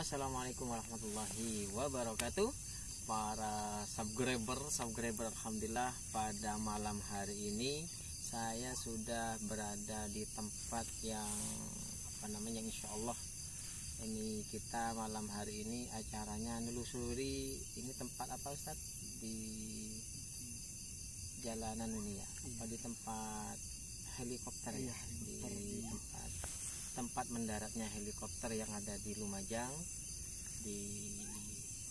Assalamualaikum warahmatullahi wabarakatuh. Para subscriber, alhamdulillah pada malam hari ini saya sudah berada di tempat yang insya Allah ini kita malam hari ini acaranya nelusuri ini tempat apa Ustaz, di jalanan ini ya, di tempat helikopter ya, di tempat mendaratnya helikopter yang ada di Lumajang, di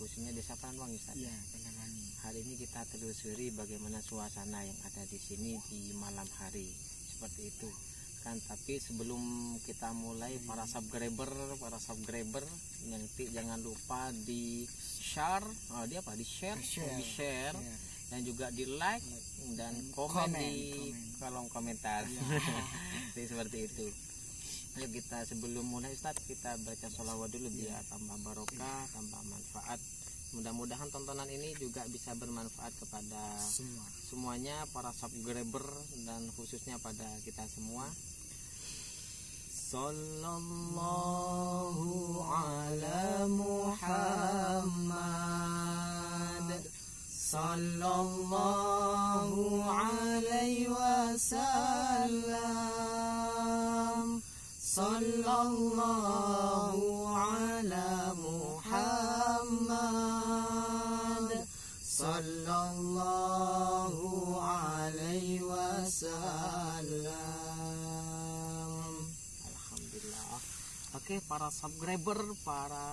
khususnya Desa Panwangi Ustaz. Ya, hari ini kita telusuri bagaimana suasana yang ada di sini di malam hari seperti itu kan. Tapi sebelum kita mulai, para subscriber nanti jangan lupa di share, di share dan juga di like dan komen di kolom komentar. Jadi seperti itu. Ayo kita sebelum mulai Ustaz, kita baca sholawat dulu biar tambah barokah, tambah manfaat. Mudah-mudahan tontonan ini juga bisa bermanfaat kepada semuanya, para subscriber dan khususnya pada kita semua. Sallallahu ala Muhammad, sallallahu alaihi wasallam, sallallahu ala Muhammad, sallallahu alaihi wasallam. Alhamdulillah. Oke, para subscriber, para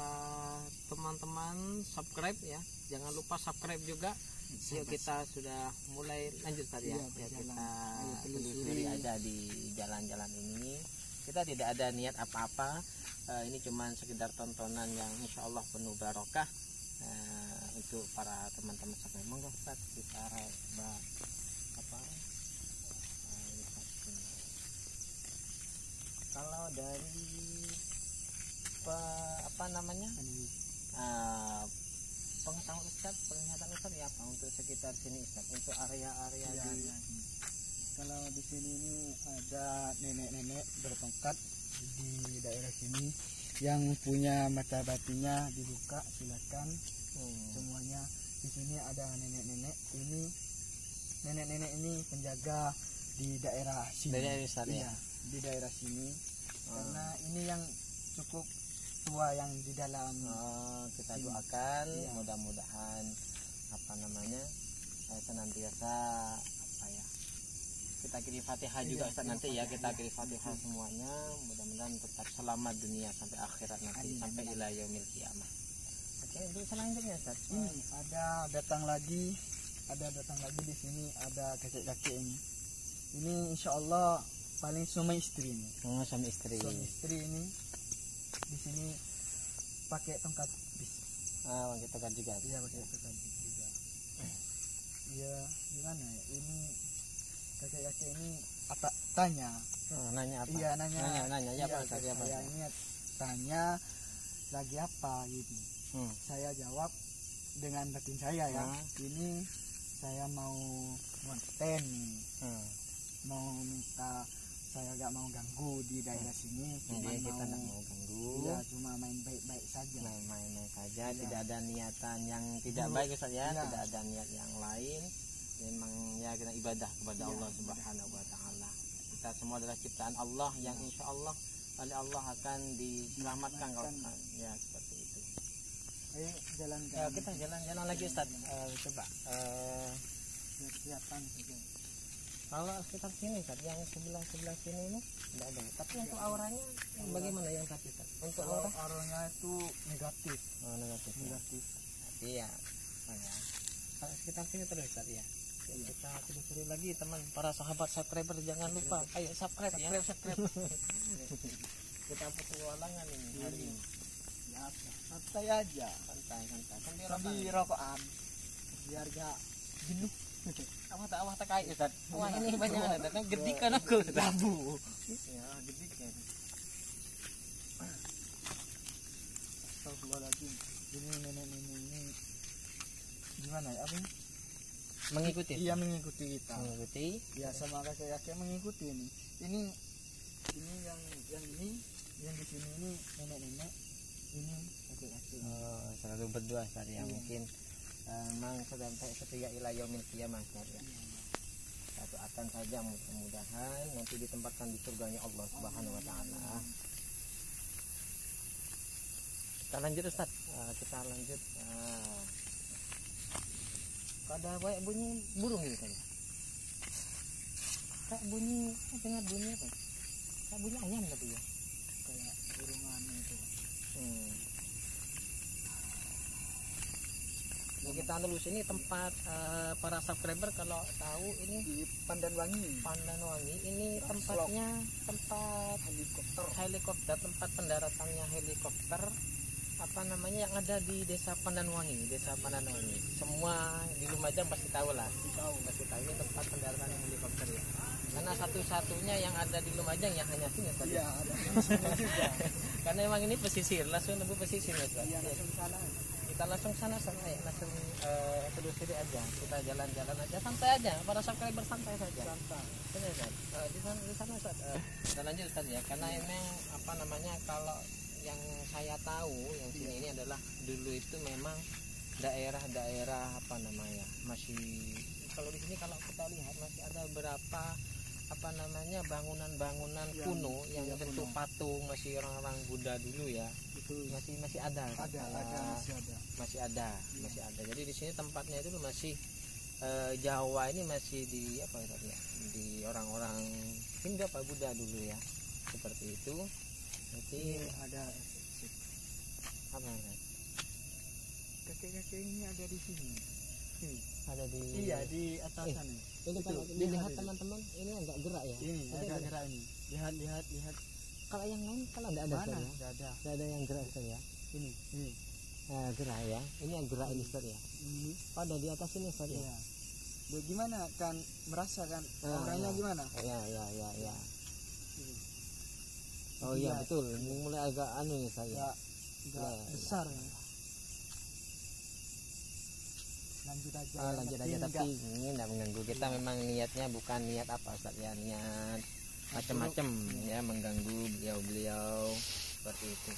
teman-teman subscribe ya, jangan lupa subscribe juga. Yuk kita sudah mulai lanjut tadi ya, kita telusuri aja di jalan-jalan ini. Kita tidak ada niat apa-apa, ini cuma sekedar tontonan yang insya Allah penuh barokah untuk para teman-teman sekalian. Monggo Ustaz, kita kalau dari pengetahuan Ustaz, penglihatan Ustaz ya apa untuk sekitar sini Ustaz, untuk area-area Kalau di sini ini ada nenek-nenek bertongkat di daerah sini yang punya mata batinnya dibuka, silakan. Semuanya di sini ada nenek-nenek. Ini nenek-nenek ini penjaga di daerah sini. Di daerah sini. Karena ini yang cukup tua yang di dalam. Kita doakan mudah-mudahan senantiasa kita kirim Fatihah juga Ustaz nanti ya, kita kirim Fatihah semuanya, mudah-mudahan tetap selamat dunia sampai akhirat nanti, sampai ila yaumil qiyamah. Oke, untuk selanjutnya Ustaz, ini ada datang lagi di sini, ada kakek-kakek ini. Ini insya Allah paling suami istri ini. Suami istri ini di sini pakai tongkat bis. Pakai tongkat juga. Iya, pakai tongkat bis juga. Iya, gimana ya? Ini kakek-kakek ini tanya. Nanya apa? Iya, nanya apa? Saya ini tanya lagi apa gitu. Saya jawab dengan batin saya ya. Ini saya mau konten, mau minta, saya gak mau ganggu di daerah sini. Kita gak mau ganggu. Iya, cuma main baik-baik saja. Main saja, tidak ada niatan yang tidak baik Ustaz ya. Tidak ada niat yang lain. Memang ya kita ibadah kepada Allah Subhanahu wa taala. Kita semua adalah ciptaan Allah yang insya Allah oleh Allah akan diselamatkan kalau ya seperti itu. Ayo jalan kita jalan-jalan lagi Ustaz. Coba kelihatan kalau sekitar sini Ustaz, yang sebelah sini ini tidak ada. Tapi untuk auranya bagaimana yang tadi Ustaz? Untuk auranya itu negatif. Negatif. Tapi ya kalau sekitar sini terus Ustaz ya. Kita telusuri lagi teman, para sahabat subscriber, jangan lupa ayo subscribe. Kita petualangan ini hari ini ya, santai aja, sambil rokokan biar gak jenuh. awah tak kait Ustaz. Wah ini banyak ada gedikan aku tabu ya, gedikan. Astagfirullahaladzim. Ini nenek-nenek ini gimana ya, mengikuti kita ya, sama kakek-kakek mengikuti ini yang di sini ini nenek-nenek, ini kakek-kakek. Selalu berdoa Ustaz ya. Mungkin memang sampai setia ila yaumil qiyamah Ustaz ya. Satu akan saja mudah-mudahan nanti ditempatkan di surganya Allah Subhanahu wa taala. Kita lanjut Ustaz. Kita lanjut. Ada kayak bunyi burung gitu kan. Kayak bunyi, dengar bunyi apa? Kayak bunyi ayam tapi ya. Kayak burungan itu. Nah, kita lulus ini tempat para subscriber kalau tahu ini Di Pandanwangi. Pandanwangi ini tempatnya tempat helikopter, tempat pendaratannya helikopter apa namanya yang ada di desa Pandanwangi. Semua di Lumajang pasti tahu lah. Pasti tahu ini tempat pendaratan helikopter ya. Karena satu-satunya yang ada di Lumajang yang hanya sini Ustaz. Iya, ada sini juga. Karena emang ini pesisir, langsung nunggu pesisir Ustaz. Iya, langsung sana. Kita langsung sana ya, langsung telusuri aja. Kita jalan-jalan aja, santai aja. Para subscriber santai saja. Santai. Benar Ustaz. Di sana Ustaz. Kita lanjut Ustaz ya. Karena emang apa namanya kalau yang saya tahu yang sini ini adalah dulu itu memang daerah-daerah apa namanya masih kalau di sini kalau kita lihat masih ada beberapa apa namanya bangunan-bangunan kuno yang bentuk patung masih orang-orang Buddha dulu ya. Betul. Masih ada Masih ada. Jadi di sini tempatnya itu masih Jawa ini masih di apa ya di orang-orang Hindu apa Buddha dulu ya seperti itu. Nanti ada apa ya? Kakek-kakek ini ada di sini. Ada di Iya, di atas sana. Ini kalau dilihat teman-teman ini agak gerak ya. Ini agak gerak ini. Lihat. Kalau yang lain kalau enggak ada Mana? ya. Enggak ada yang gerak Ustaz ya. Ini. Nah, gerak ya. Ini yang gerak ini Ustaz ya. Ini. Pada di atas ini Ustaz ya. Iya. Bagaimana kan merasakan Nah, auranya ya. gimana? Ya. Ini. Oh iya Iya. betul. Ini mulai agak anu nih saya. Enggak besar ya. Lanjut aja. Lanjut aja tapi ini enggak mengganggu kita. Memang niatnya bukan niat apa Ustaz ya, niat macam-macam ya mengganggu beliau-beliau seperti itu.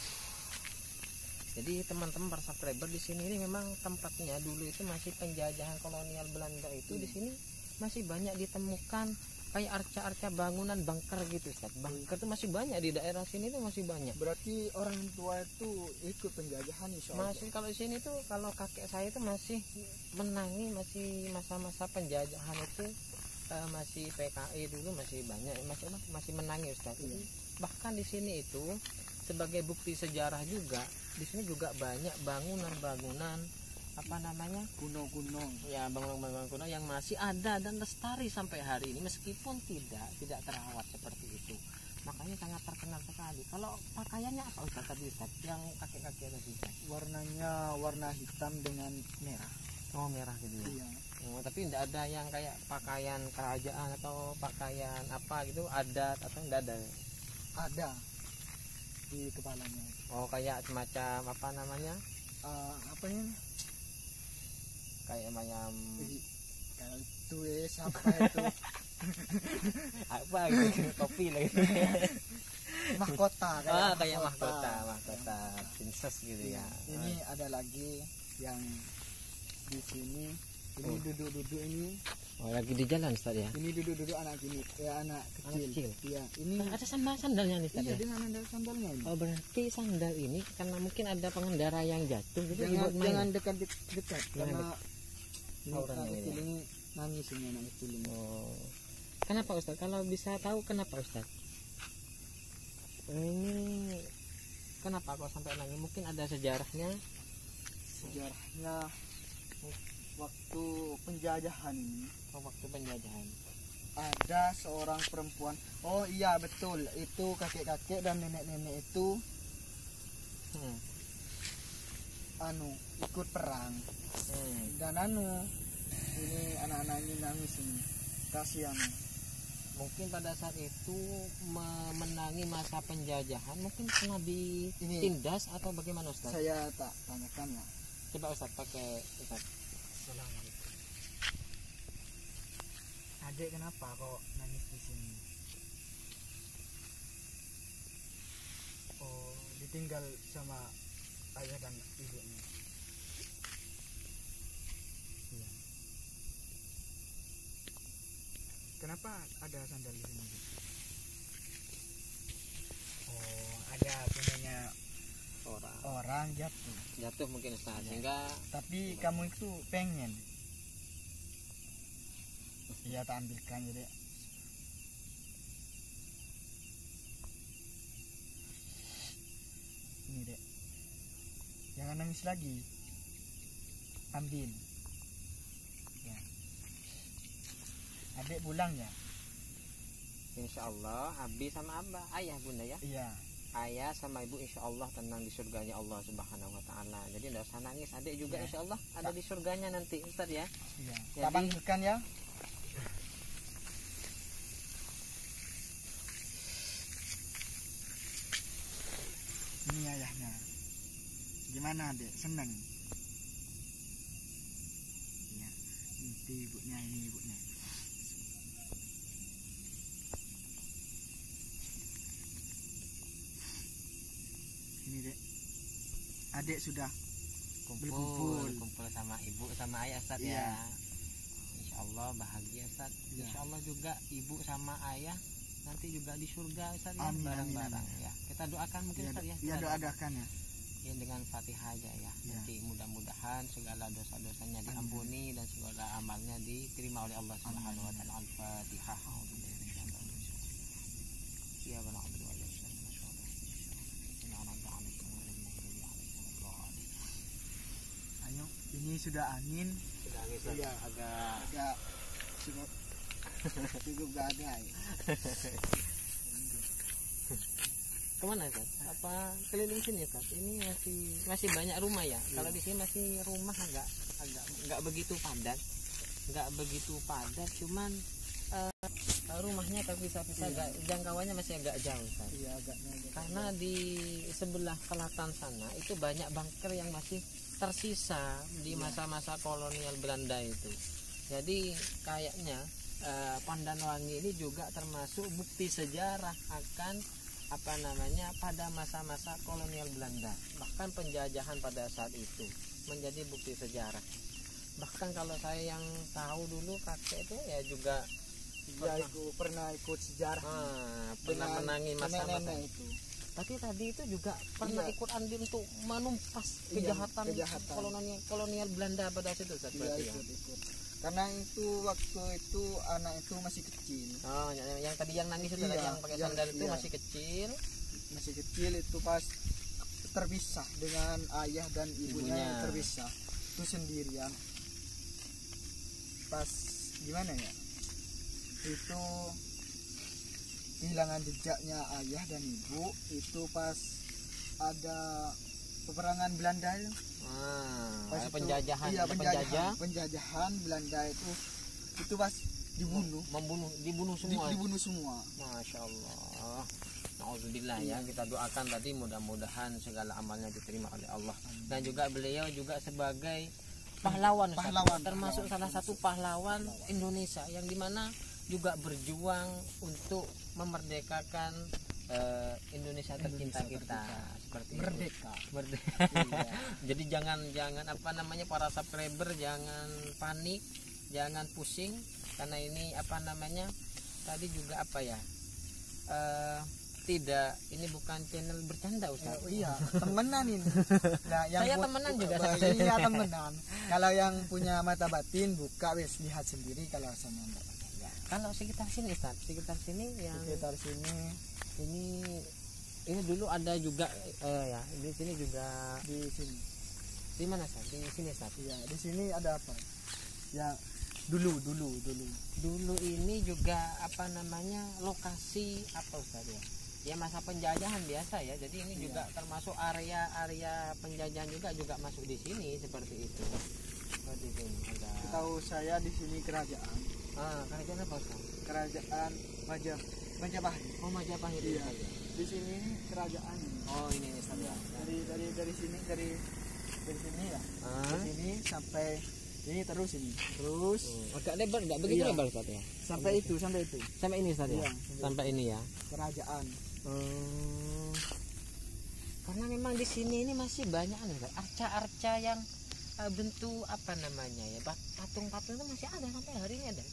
Jadi teman-teman para subscriber di sini ini memang tempatnya dulu itu masih penjajahan kolonial Belanda itu di sini masih banyak ditemukan kayak arca-arca bangunan bunker gitu Ustaz. Bunker itu masih banyak di daerah sini tuh masih banyak. Berarti orang tua itu ikut penjajahan Masih kalau di sini tuh kalau kakek saya itu masih menangi masih masa-masa penjajahan itu masih PKI dulu masih banyak masih menangi Ustaz. Iya. Bahkan di sini itu sebagai bukti sejarah juga di sini juga banyak bangunan-bangunan apa namanya kuno ya bangunan-bangunan kuno yang masih ada dan lestari sampai hari ini meskipun tidak terawat seperti itu. Makanya sangat terkenal sekali. Kalau pakaiannya apa Ustaz tadi Ustaz yang kakek-kakek tadi Ustaz? Warnanya warna hitam dengan merah. Oh merah gitu ya. Iya. Tapi tidak ada yang kayak pakaian kerajaan atau pakaian apa gitu adat atau tidak ada. Ada di kepalanya. Oh kayak semacam apa namanya? Apa ini? Kayak macam Kalau itu siapa itu? apa gitu kopi lah gitu. Mahkota Kayak mahkota princess gitu ya. Ini ada lagi yang di sini. Ini duduk-duduk ini. Oh lagi di jalan Ustaz ya. Ini duduk-duduk anak gini, anak kecil. Iya, ini Ada sandalnya nih Ustaz iya ya. dengan ada sandalnya ini. Oh berarti sandal ini karena mungkin ada pengendara yang jatuh gitu dibuat main. Jangan dekat karena ini Auranya anak ini. kecil ini nangis ini anak kecil ini. Oh. Kenapa Ustaz? Kalau bisa tahu kenapa Ustaz? Ini kenapa kok sampai nangis? Mungkin ada sejarahnya. Sejarahnya waktu penjajahan ini Waktu penjajahan. ada seorang perempuan. Oh iya betul, itu kakek-kakek dan nenek-nenek itu ikut perang. Dan ini anak-anak ini nangis ini, kasihan. Mungkin pada saat itu menangi masa penjajahan mungkin pernah ditindas atau bagaimana Ustaz? Saya tak tanyakan ya. Coba Ustaz pakai Ustaz. Adik kenapa kok nangis di sini? Oh, ditinggal sama ayah dan ibunya. Iya. Kenapa ada sandal di sini? Oh, ada punyanya orang jatuh mungkin Ustaz, ya. Sehingga Tapi kamu itu pengen. Iya, tak ambilkan jadi. Ini dek, jangan nangis lagi, ambil ya. Adik pulang ya. insya Allah Abi sama Abah, ayah bunda ya, Iya. ayah sama ibu insya Allah tenang di surganya Allah Subhanahu Wa Taala. Jadi tidak usah nangis, adik juga Ya. insya Allah ada di surganya nanti Ustaz ya. Iya. Jadi- Tak panggilkan ya. Ini ayahnya. Gimana adik? Seneng? Iya. Ini ibunya, ini ibunya. Ini dek. Adik sudah berkumpul. kumpul sama ibu sama ayah Ustaz Iya. ya. Insya Allah bahagia Ustaz. Iya. Insya Allah juga ibu sama ayah nanti juga di surga Ustaz ya, Amin, bareng-bareng amin. ya. Kita doakan mungkin Ustaz ya. Iya, Kita doakan ya. ya dengan Fatihah aja ya. Iya. Nanti mudah-mudahan segala dosa-dosanya Amin. diampuni dan segala amalnya diterima oleh Allah Subhanahu wa taala. Al-Fatihah. Ya Ayo, ini sudah angin. Iya. Agak cukup gak ada ya. Kemana Ustaz? Apa keliling sini Ustaz? Ini masih banyak rumah ya. Kalau di sini masih rumah agak nggak begitu padat, cuman rumahnya terpisah-pisah, jangkauannya masih agak jauh Ustaz. Iya, agaknya. Karena di sebelah selatan sana itu banyak bunker yang masih tersisa di masa-masa kolonial Belanda itu. Jadi kayaknya Pandanwangi ini juga termasuk bukti sejarah akan pada masa-masa kolonial Belanda. Bahkan penjajahan pada saat itu menjadi bukti sejarah. Bahkan kalau saya yang tahu dulu kakek itu ya juga pernah ikut sejarah pernah menangi masa-masa nenek itu. Tapi tadi itu juga pernah ikut andil untuk menumpas kejahatan kolonial Belanda pada situ Ustaz, berarti ya. Ikut. Karena itu waktu itu anak itu masih kecil. Oh, yang tadi yang nangis itu yang pakai sandal itu masih kecil. Masih kecil itu pas terpisah dengan ayah dan ibunya. Terpisah. Itu sendirian. Pas gimana ya? Itu kehilangan jejaknya ayah dan ibu itu pas ada peperangan Belanda itu. Pas penjajahan. Iya, penjajahan Belanda itu pas dibunuh semua. Masya Allah. Alhamdulillah ya, kita doakan tadi mudah-mudahan segala amalnya diterima oleh Allah. Dan juga beliau juga sebagai pahlawan, termasuk salah satu pahlawan Indonesia yang dimana juga berjuang untuk memerdekakan Indonesia tercinta kita seperti merdeka. Iya. Jadi jangan para subscriber jangan panik, jangan pusing karena ini tadi juga tidak, ini bukan channel bercanda Ustaz. Iya, temenan ini. Nah, saya temenan juga. Iya, temenan. Kalau yang punya mata batin buka lihat sendiri kalau sama enggak. Ya. Kalau sekitar sini Ustaz, sekitar sini ini dulu ada juga ya, di sini juga di sini. Di mana Ustaz? Di sini Ustaz. Iya, di sini ada apa? Ya, dulu ini juga lokasi apa Ustaz ya? Ya masa penjajahan biasa ya. Jadi ini juga termasuk area penjajahan juga masuk di sini seperti itu. Seperti ini ada. Tahu saya di sini kerajaan. Kerajaan apa Ustaz? Kerajaan Majapahit. Oh, Majapahit. Iya. Di sini kerajaan. Oh, ini Ustaz ya. Dari sini ya. Dari sini sampai ini terus. Agak lebar, enggak begitu lebar Ustaz ya. Sampai itu. Sampai ini Ustaz ya. Iya, sampai ini ya. Kerajaan. Karena memang di sini ini masih banyak arca-arca yang bentuk apa namanya ya, patung-patung itu masih ada sampai hari ini ada.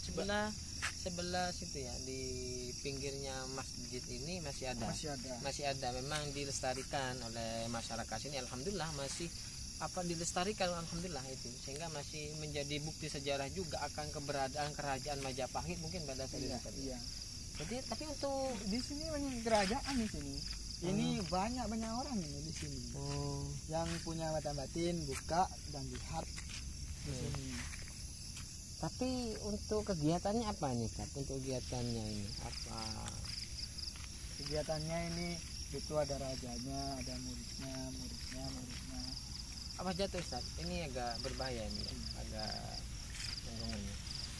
Sebelah situ ya, di pinggirnya masjid ini masih ada. Memang dilestarikan oleh masyarakat sini, alhamdulillah masih dilestarikan, alhamdulillah itu, sehingga masih menjadi bukti sejarah juga akan keberadaan kerajaan Majapahit mungkin pada saat itu. Iya. Jadi tapi untuk Di sini banyak kerajaan di sini. Ini banyak orang ini di sini. Yang punya mata batin buka dan lihat di sini. Tapi untuk kegiatannya apa nih, Ustaz? Untuk kegiatannya ini apa? Kegiatannya ini itu ada rajanya, ada muridnya. Apa jatuh, Ustaz? Ini agak berbahaya ini, agak dorongannya.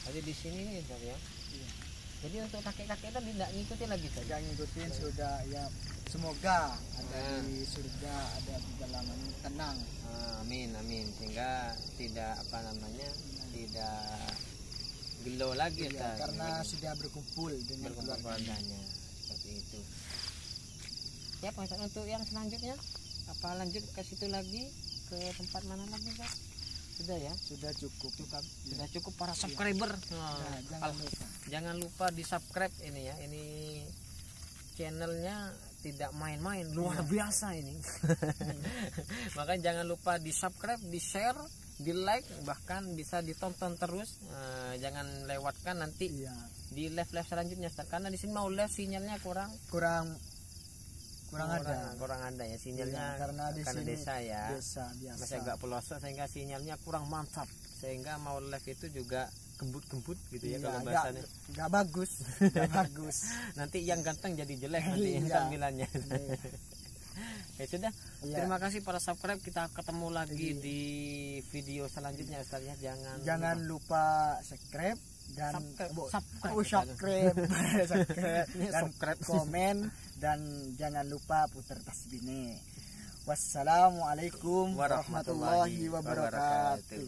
Jadi di sini nih, Ustaz ya. Iya. Jadi untuk kakek-kakek tadi tidak ngikutin lagi, Ustaz? Tidak ngikutin, sudah ya. Semoga ada di surga, ada di dalam ini tenang. Amin. Sehingga tidak tidak gelo lagi, ya, karena sudah berkumpul dengan keluarganya seperti itu. Ya Pak Ustaz, untuk yang selanjutnya apa lanjut ke situ lagi, ke tempat mana lagi, Pak? Sudah ya, sudah cukup sudah cukup para subscriber. Jangan lupa di subscribe ini ya, ini channelnya tidak main-main, luar biasa ini. Makanya jangan lupa di subscribe, di share, di like, bahkan bisa ditonton terus. Jangan lewatkan nanti di live selanjutnya, karena di sini mau live sinyalnya kurang ada ya sinyalnya, karena di sini desa ya, desa biasa. Masih agak pelosok sehingga sinyalnya kurang mantap, sehingga mau live itu juga gembut gitu ya, kalau bahasanya nggak bagus. Nanti yang ganteng jadi jelek nanti tampilannya. Ya sudah, terima kasih para subscribe, kita ketemu lagi di video selanjutnya, Ustaz ya. Jangan lupa subscribe dan subscribe dan komen, dan jangan lupa putar tasbihnya. Wassalamualaikum warahmatullahi wabarakatuh.